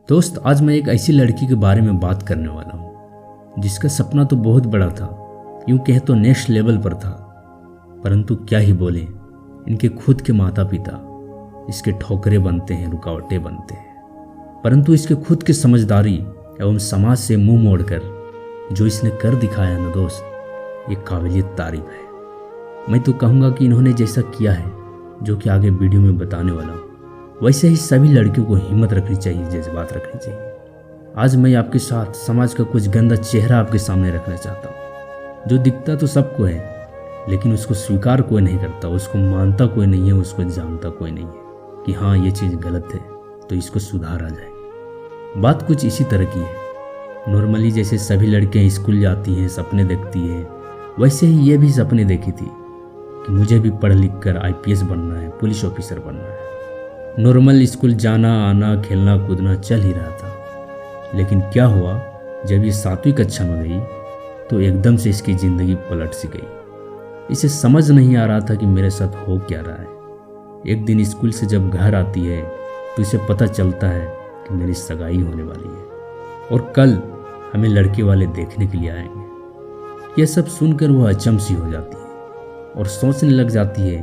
दोस्त, आज मैं एक ऐसी लड़की के बारे में बात करने वाला हूँ जिसका सपना तो बहुत बड़ा था, यूँ कहे तो नेक्स्ट लेवल पर था। परंतु क्या ही बोले, इनके खुद के माता पिता इसके ठोकरे बनते हैं, रुकावटें बनते हैं। परंतु इसके खुद की समझदारी एवं समाज से मुंह मोड़कर जो इसने कर दिखाया ना दोस्त, ये काबिलियत तारीफ है। मैं तो कहूँगा कि इन्होंने जैसा किया है, जो कि आगे वीडियो में बताने वाला हूँ, वैसे ही सभी लड़कियों को हिम्मत रखनी चाहिए, जज्बात रखनी चाहिए। आज मैं आपके साथ समाज का कुछ गंदा चेहरा आपके सामने रखना चाहता हूँ, जो दिखता तो सबको है, लेकिन उसको स्वीकार कोई नहीं करता, उसको मानता कोई नहीं है, उसको जानता कोई नहीं है कि हाँ ये चीज़ गलत है, तो इसको सुधारा जाए। बात कुछ इसी तरह की है। नॉर्मली जैसे सभी लड़कियाँ स्कूल जाती हैं, सपने देखती है, वैसे ही ये भी सपने देखी थी कि मुझे भी पढ़ लिख कर IPS बनना है, पुलिस ऑफिसर बनना है। नॉर्मल स्कूल जाना आना, खेलना कूदना चल ही रहा था। लेकिन क्या हुआ, जब ये 7वीं कक्षा में गई तो एकदम से इसकी ज़िंदगी पलट सी गई। इसे समझ नहीं आ रहा था कि मेरे साथ हो क्या रहा है। एक दिन स्कूल से जब घर आती है तो इसे पता चलता है कि मेरी सगाई होने वाली है और कल हमें लड़के वाले देखने के लिए आएंगे। यह सब सुनकर वह अचंभ सी हो जाती है और सोचने लग जाती है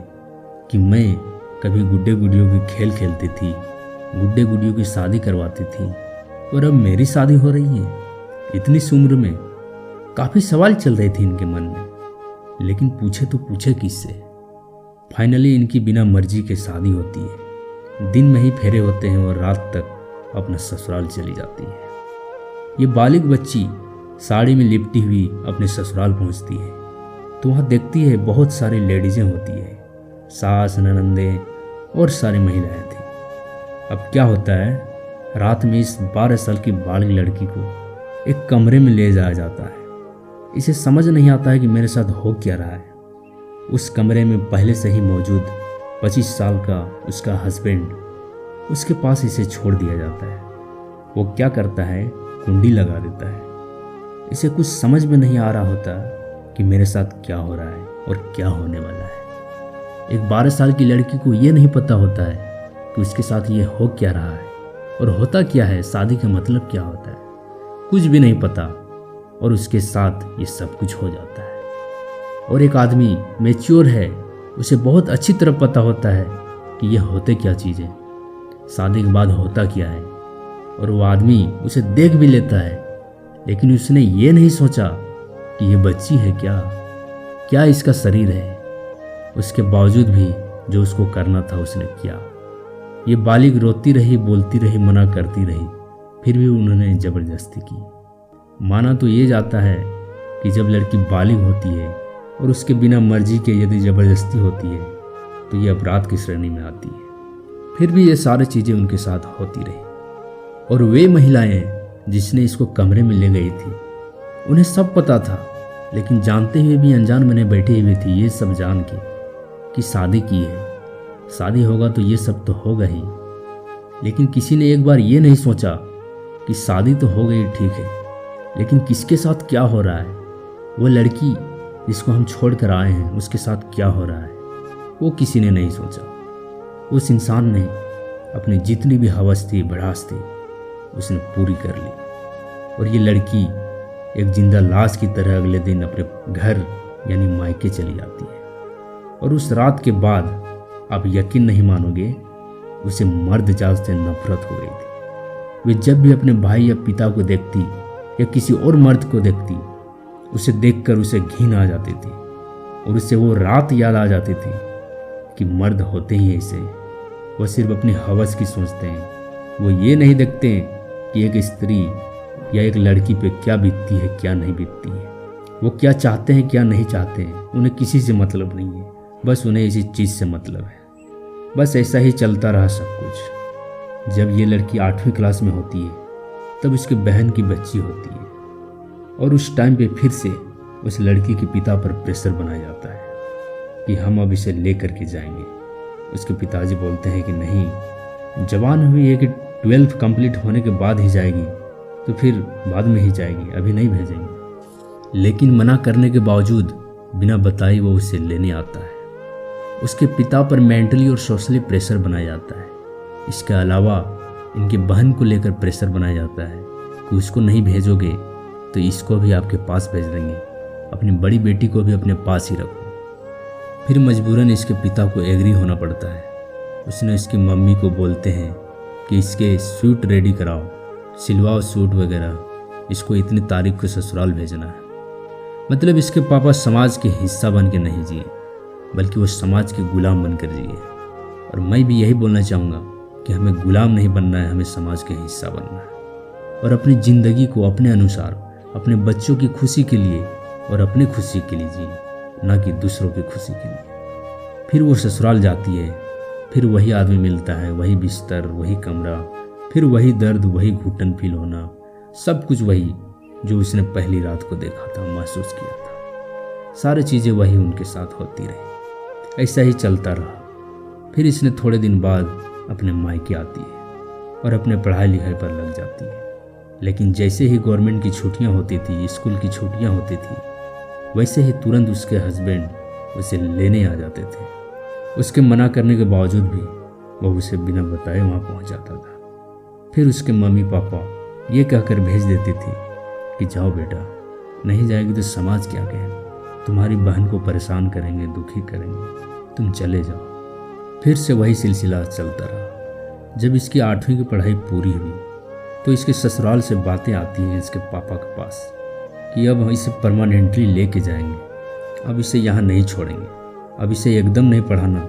कि मैं कभी गुड्डे गुडियों की खेल खेलती थी, गुड्डे गुडियों की शादी करवाती थी, और अब मेरी शादी हो रही है इतनी सी उम्र में। काफ़ी सवाल चल रहे थे इनके मन में, लेकिन पूछे तो पूछे किससे। फाइनली इनकी बिना मर्जी के शादी होती है। दिन में ही फेरे होते हैं और रात तक अपना ससुराल चली जाती है। ये बालिग बच्ची साड़ी में लिपटी हुई अपने ससुराल पहुंचती है तो वहाँ देखती है बहुत सारी लेडीजें होती है, सास, ननंदे और सारी महिलाएं थी। अब क्या होता है, रात में इस 12 साल की बालिग लड़की को एक कमरे में ले जाया जाता है। इसे समझ नहीं आता है कि मेरे साथ हो क्या रहा है। उस कमरे में पहले से ही मौजूद 25 साल का उसका हस्बैंड उसके पास इसे छोड़ दिया जाता है। वो क्या करता है, कुंडी लगा देता है। इसे कुछ समझ में नहीं आ रहा होता कि मेरे साथ क्या हो रहा है और क्या होने वाला है। एक 12 साल की लड़की को ये नहीं पता होता है कि उसके साथ ये हो क्या रहा है और होता क्या है, शादी का मतलब क्या होता है, कुछ भी नहीं पता, और उसके साथ ये सब कुछ हो जाता है। और एक आदमी मैच्योर है, उसे बहुत अच्छी तरह पता होता है कि ये होते क्या चीज़ें, शादी के बाद होता क्या है, और वो आदमी उसे देख भी लेता है। लेकिन उसने ये नहीं सोचा कि ये बच्ची है क्या इसका शरीर है। उसके बावजूद भी जो उसको करना था उसने किया। ये बालिग रोती रही, बोलती रही, मना करती रही, फिर भी उन्होंने ज़बरदस्ती की। माना तो ये जाता है कि जब लड़की बालिग होती है और उसके बिना मर्जी के यदि ज़बरदस्ती होती है तो ये अपराध की श्रेणी में आती है। फिर भी ये सारी चीज़ें उनके साथ होती रही। और वे महिलाएं जिसने इसको कमरे में ले गई थी, उन्हें सब पता था, लेकिन जानते हुए भी अनजान बने बैठे हुए थी, ये सब जान के कि शादी की है, शादी होगा तो ये सब तो होगा ही। लेकिन किसी ने एक बार ये नहीं सोचा कि शादी तो हो गई ठीक है, लेकिन किसके साथ क्या हो रहा है। वो लड़की जिसको हम छोड़ कर आए हैं उसके साथ क्या हो रहा है, वो किसी ने नहीं सोचा। उस इंसान ने अपनी जितनी भी हवस थी, भड़ास थी, उसने पूरी कर ली। और ये लड़की एक जिंदा लाश की तरह अगले दिन अपने घर यानी मायके चली जाती है। और उस रात के बाद आप यकीन नहीं मानोगे, उसे मर्द जात से नफरत हो गई थी। वे जब भी अपने भाई या पिता को देखती या किसी और मर्द को देखती, उसे देखकर उसे घिन आ जाती थी और उसे वो रात याद आ जाती थी कि मर्द होते ही ऐसे, वो सिर्फ अपनी हवस की सोचते हैं। वो ये नहीं देखते कि एक स्त्री या एक लड़की पे क्या बीतती है, क्या नहीं बीतती है, वो क्या चाहते हैं, क्या नहीं चाहते हैं। उन्हें किसी से मतलब नहीं है, बस उन्हें इसी चीज़ से मतलब है। बस ऐसा ही चलता रहा सब कुछ। जब ये लड़की 8वीं क्लास में होती है तब उसके बहन की बच्ची होती है, और उस टाइम पे फिर से उस लड़की के पिता पर प्रेशर बनाया जाता है कि हम अब इसे ले करके जाएंगे। उसके पिताजी बोलते हैं कि नहीं, जवान हुई है कि 12th कंप्लीट होने के बाद ही जाएगी, तो फिर बाद में ही जाएगी, अभी नहीं भेजेंगे। लेकिन मना करने के बावजूद बिना बताए वो उसे लेने आता है। उसके पिता पर मेंटली और सोशली प्रेशर बनाया जाता है। इसके अलावा इनकी बहन को लेकर प्रेशर बनाया जाता है कि उसको नहीं भेजोगे तो इसको भी आपके पास भेज देंगे, अपनी बड़ी बेटी को भी अपने पास ही रखो। फिर मजबूरन इसके पिता को एग्री होना पड़ता है। उसने इसकी मम्मी को बोलते हैं कि इसके सूट रेडी कराओ, सिलवाओ सूट वगैरह, इसको इतनी तारीख को ससुराल भेजना है। मतलब इसके पापा समाज के हिस्सा बन के नहीं जिए, बल्कि वो समाज के गुलाम बनकर जिए। और मैं भी यही बोलना चाहूँगा कि हमें गुलाम नहीं बनना है, हमें समाज के हिस्सा बनना है और अपनी ज़िंदगी को अपने अनुसार, अपने बच्चों की खुशी के लिए और अपनी खुशी के लिए जिए, ना कि दूसरों की खुशी के लिए। फिर वो ससुराल जाती है, फिर वही आदमी मिलता है, वही बिस्तर, वही कमरा, फिर वही दर्द, वही घुटन फील होना, सब कुछ वही जो उसने पहली रात को देखा था, महसूस किया था। सारी चीज़ें वही उनके साथ होती रही। ऐसा ही चलता रहा। फिर इसने थोड़े दिन बाद अपने मायके आती है और अपने पढ़ाई लिखाई पर लग जाती है। लेकिन जैसे ही गवर्नमेंट की छुट्टियां होती थी, स्कूल की छुट्टियां होती थी, वैसे ही तुरंत उसके हस्बैंड उसे लेने आ जाते थे। उसके मना करने के बावजूद भी वह उसे बिना बताए वहाँ पहुँच जाता था। फिर उसके मम्मी पापा ये कहकर भेज देती थी कि जाओ बेटा, नहीं जाएगी तो समाज क्या कहेगा, तुम्हारी बहन को परेशान करेंगे, दुखी करेंगे, तुम चले जाओ। फिर से वही सिलसिला चलता रहा। जब इसकी 8वीं की पढ़ाई पूरी हुई तो इसके ससुराल से बातें आती हैं इसके पापा के पास कि अब हम इसे परमानेंटली लेके जाएंगे, अब इसे यहाँ नहीं छोड़ेंगे, अब इसे एकदम नहीं पढ़ाना,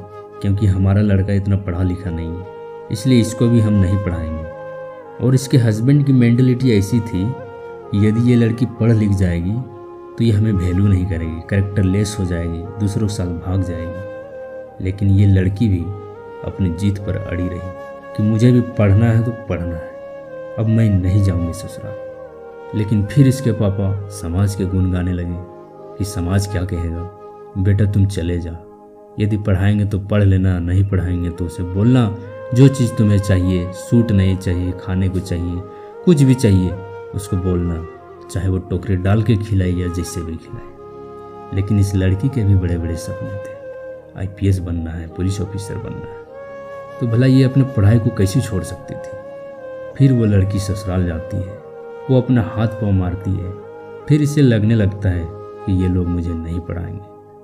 क्योंकि हमारा लड़का इतना पढ़ा लिखा नहीं है, इसलिए इसको भी हम नहीं पढ़ाएंगे। और इसके हस्बैंड की मेंटलिटी ऐसी थी कि यदि ये लड़की पढ़ लिख जाएगी तो ये हमें वैल्यू नहीं करेगी, कैरेक्टरलेस हो जाएगी, दूसरों के साथ भाग जाएगी। लेकिन ये लड़की भी अपनी जीत पर अड़ी रही कि मुझे भी पढ़ना है तो पढ़ना है, अब मैं नहीं जाऊंगी ससुराल। लेकिन फिर इसके पापा समाज के गुण गाने लगे कि समाज क्या कहेगा, बेटा तुम चले जा, यदि पढ़ाएंगे तो पढ़ लेना, नहीं पढ़ाएंगे तो उसे बोलना जो चीज़ तुम्हें चाहिए, सूट नहीं चाहिए, खाने को चाहिए, कुछ भी चाहिए उसको बोलना, चाहे वो टोकरी डाल के खिलाए या जैसे भी खिलाए। लेकिन इस लड़की के भी बड़े बड़े सपने थे, IPS बनना है, पुलिस ऑफिसर बनना है, तो भला ये अपने पढ़ाई को कैसे छोड़ सकती थी। फिर वो लड़की ससुराल जाती है, वो अपना हाथ पाँव मारती है। फिर इसे लगने लगता है कि ये लोग मुझे नहीं पढ़ाएंगे,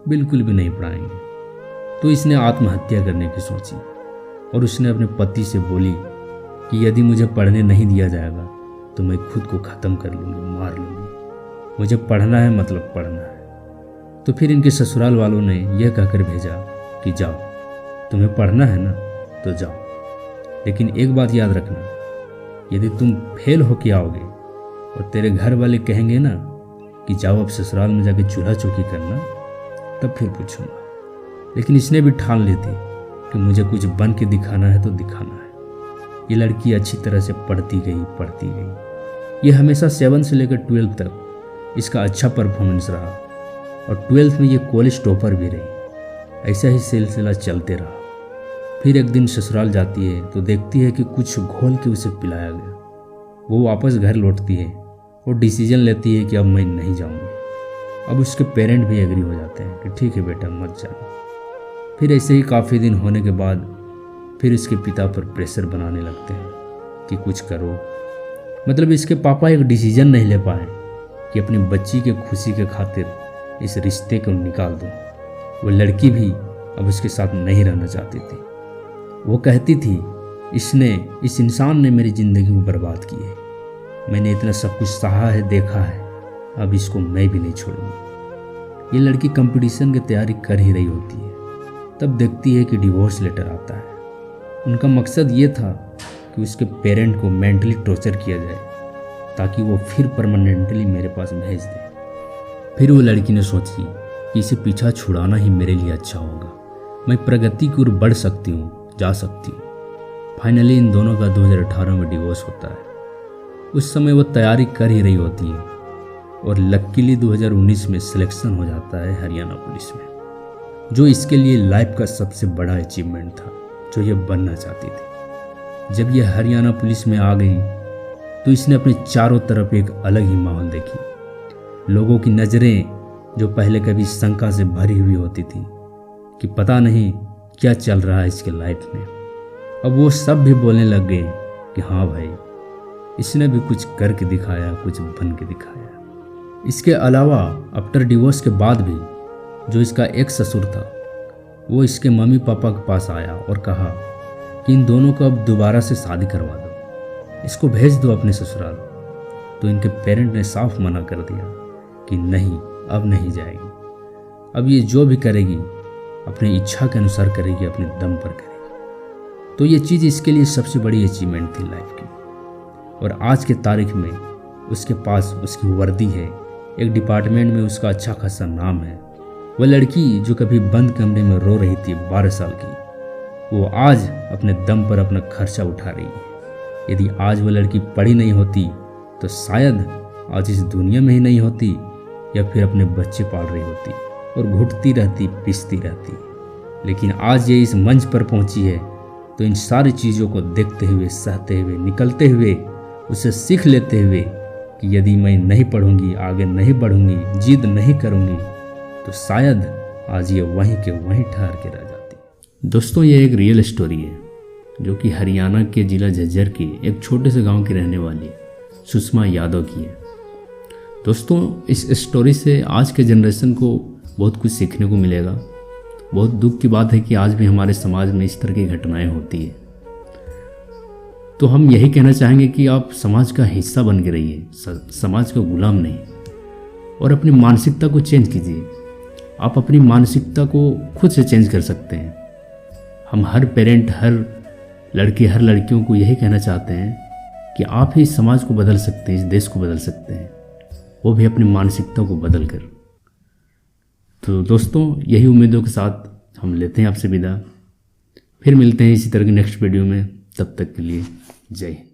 बिल्कुल भी नहीं पढ़ाएंगे। तो इसने आत्महत्या करने की सोची और उसने अपने पति से बोली कि यदि मुझे पढ़ने नहीं दिया जाएगा तो मैं खुद को ख़त्म कर लूँगी, मार लूँगी, मुझे पढ़ना है मतलब पढ़ना है। तो फिर इनके ससुराल वालों ने यह कहकर भेजा कि जाओ, तुम्हें पढ़ना है ना तो जाओ, लेकिन एक बात याद रखना, यदि तुम फेल होके आओगे और तेरे घर वाले कहेंगे ना कि जाओ अब ससुराल में जाके चूल्हा चौकी करना, तब फिर पूछूंगा। लेकिन इसने भी ठान ली थी कि मुझे कुछ बन के दिखाना है तो दिखाना है। ये लड़की अच्छी तरह से पढ़ती गई। ये हमेशा 7 से लेकर 12 तक इसका अच्छा परफॉर्मेंस रहा और 12th में ये कॉलेज टॉपर भी रही। ऐसा ही सिलसिला चलते रहा। फिर एक दिन ससुराल जाती है तो देखती है कि कुछ घोल के उसे पिलाया गया। वो वापस घर लौटती है और डिसीजन लेती है कि अब मैं नहीं जाऊंगी। अब उसके पेरेंट भी एग्री हो जाते हैं कि ठीक है बेटा मत जाना। फिर ऐसे ही काफ़ी दिन होने के बाद फिर इसके पिता पर प्रेशर बनाने लगते हैं कि कुछ करो। मतलब इसके पापा एक डिसीजन नहीं ले पाए कि अपनी बच्ची के खुशी के खातिर इस रिश्ते को निकाल दो। वो लड़की भी अब उसके साथ नहीं रहना चाहती थी। वो कहती थी इस इंसान ने मेरी ज़िंदगी को बर्बाद की है। मैंने इतना सब कुछ सहा है, देखा है, अब इसको मैं भी नहीं छोड़ूंगी। ये लड़की कंपटीशन की तैयारी कर ही रही होती है, तब देखती है कि डिवोर्स लेटर आता है। उनका मकसद ये था कि उसके पेरेंट को मेंटली टॉर्चर किया जाए ताकि वो फिर परमानेंटली मेरे पास भेज दे। फिर वो लड़की ने सोची कि इसे पीछा छुड़ाना ही मेरे लिए अच्छा होगा। मैं प्रगति की ओर बढ़ सकती हूँ, जा सकती हूँ। फाइनली इन दोनों का 2018 में डिवोर्स होता है। उस समय वो तैयारी कर ही रही होती है और लकीली 2019 में सिलेक्शन हो जाता है हरियाणा पुलिस में, जो इसके लिए लाइफ का सबसे बड़ा अचीवमेंट था, जो ये बनना चाहती थी। जब ये हरियाणा पुलिस में आ गई तो इसने अपने चारों तरफ एक अलग ही माहौल देखी। लोगों की नज़रें जो पहले कभी शंका से भरी हुई होती थी कि पता नहीं क्या चल रहा है इसके लाइफ में, अब वो सब भी बोलने लग गए कि हाँ भाई, इसने भी कुछ करके दिखाया, कुछ बन के दिखाया। इसके अलावा आफ्टर डिवोर्स के बाद भी जो इसका एक्स ससुर था वो इसके मम्मी पापा के पास आया और कहा कि इन दोनों को अब दोबारा से शादी करवा दो, इसको भेज दो अपने ससुराल। तो इनके पेरेंट ने साफ मना कर दिया कि नहीं, अब नहीं जाएगी, अब ये जो भी करेगी अपनी इच्छा के अनुसार करेगी, अपने दम पर करेगी। तो ये चीज़ इसके लिए सबसे बड़ी अचीवमेंट थी लाइफ की। और आज के तारीख में उसके पास उसकी वर्दी है, एक डिपार्टमेंट में उसका अच्छा खासा नाम है। वह लड़की जो कभी बंद कमरे में रो रही थी 12 साल की, वो आज अपने दम पर अपना खर्चा उठा रही है। यदि आज वह लड़की पढ़ी नहीं होती तो शायद आज इस दुनिया में ही नहीं होती, या फिर अपने बच्चे पाल रही होती और घुटती रहती, पिसती रहती। लेकिन आज ये इस मंच पर पहुंची है तो इन सारी चीज़ों को देखते हुए, सहते हुए, निकलते हुए, उसे सीख लेते हुए कि यदि मैं नहीं पढ़ूंगी, आगे नहीं बढ़ूंगी, जिद नहीं करूंगी, तो शायद आज ये वहीं के वहीं ठहर के रह जाती। दोस्तों, ये एक रियल स्टोरी है जो कि हरियाणा के ज़िला झज्जर के एक छोटे से गांव की रहने वाली सुषमा यादव की है। दोस्तों, इस स्टोरी से आज के जनरेशन को बहुत कुछ सीखने को मिलेगा। बहुत दुख की बात है कि आज भी हमारे समाज में इस तरह की घटनाएं होती है। तो हम यही कहना चाहेंगे कि आप समाज का हिस्सा बन के रहिए, समाज का गुलाम नहीं, और अपनी मानसिकता को चेंज कीजिए। आप अपनी मानसिकता को खुद से चेंज कर सकते हैं। हम हर पेरेंट, हर लड़के, हर लड़कियों को यही कहना चाहते हैं कि आप ही समाज को बदल सकते हैं, इस देश को बदल सकते हैं, वो भी अपनी मानसिकता को बदल कर। तो दोस्तों, यही उम्मीदों के साथ हम लेते हैं आपसे विदा। फिर मिलते हैं इसी तरह की नेक्स्ट वीडियो में। तब तक के लिए जय हिंद।